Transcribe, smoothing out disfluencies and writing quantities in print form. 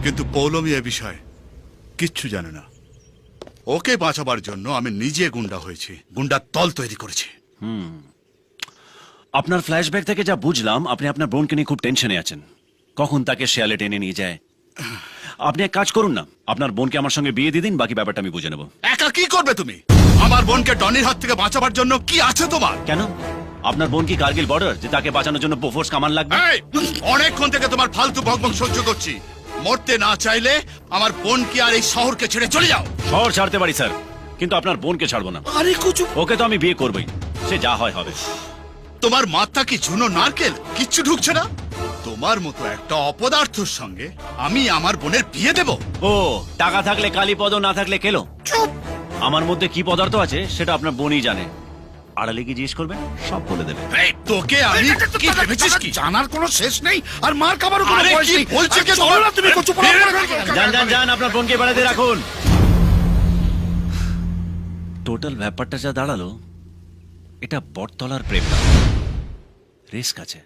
কিন্তু পৌলমী এ বিষয়ে কিচ্ছু জানে না। ওকে বাঁচাবার জন্য আমি নিজে গুন্ডা হয়েছি, গুন্ডার দল তৈরি করেছি। আপনার ফ্ল্যাশব্যাক থেকে যা বুঝলাম, আপনি আপনার বোনকে নিয়ে খুব টেনশনে আছেন, কখন তাকে শেয়ালে টেনে নিয়ে যায়। আপনি এক কাজ করুন না, আপনার বোনকে আমার সঙ্গে বিয়ে দিয়ে দিন, বাকি ব্যাপারটা আমি বুঝে নেব। একা কি করবে তুমি? আমার বোনকে ডনির হাত থেকে বাঁচাবার জন্য কি আছে তোমার? কেন, আপনার বোন কি কার্গিল বর্ডার যে তাকে বাঁচানোর জন্য বোফোর্স কামান লাগবে? এই, অনেকক্ষণ থেকে তোমার ফালতু বকবক সহ্য করছি। মরতে না চাইলে আমার বোনকে আর এই শহরকে ছেড়ে চলে যাও। শহর ছাড়তে পারি স্যার, কিন্তু আপনার বোনকে ছাড়বো না। আরে কুচু, ওকে তো আমি বিয়ে করবই, সে যা হয় হবে। তোমার মাথা কি ঝুনো নারকেল? কিচ্ছু ঢুকছে না। তোমার মতো একটা অপদার্থর সঙ্গে আমি আমার বোনের বিয়ে দেব? ও, টাকা থাকলে কালীপদ, না থাকলে কেলো। চুপ। আমার মধ্যে কি পদার্থ আছে সেটা আপনার বোনই জানে। আড়ালে কি জিজ্ঞেস করবেন, সব বলে দেবে। এই, তোকে আমি কি ভেবেছিস কি? জানার কোনো শেষ নেই, আর মার খাবারও কোনো আরে বয়স কি নেই। বলছে কে? চলো না তুমি, কচু পোড়া করে যান যান যান, আপনার বোনকে বাড়িতে রাখুন। টোটাল ব্যাপারটা যা দাঁড়ালো, এটা বটতলার প্রেম না, রিস্ক আছে।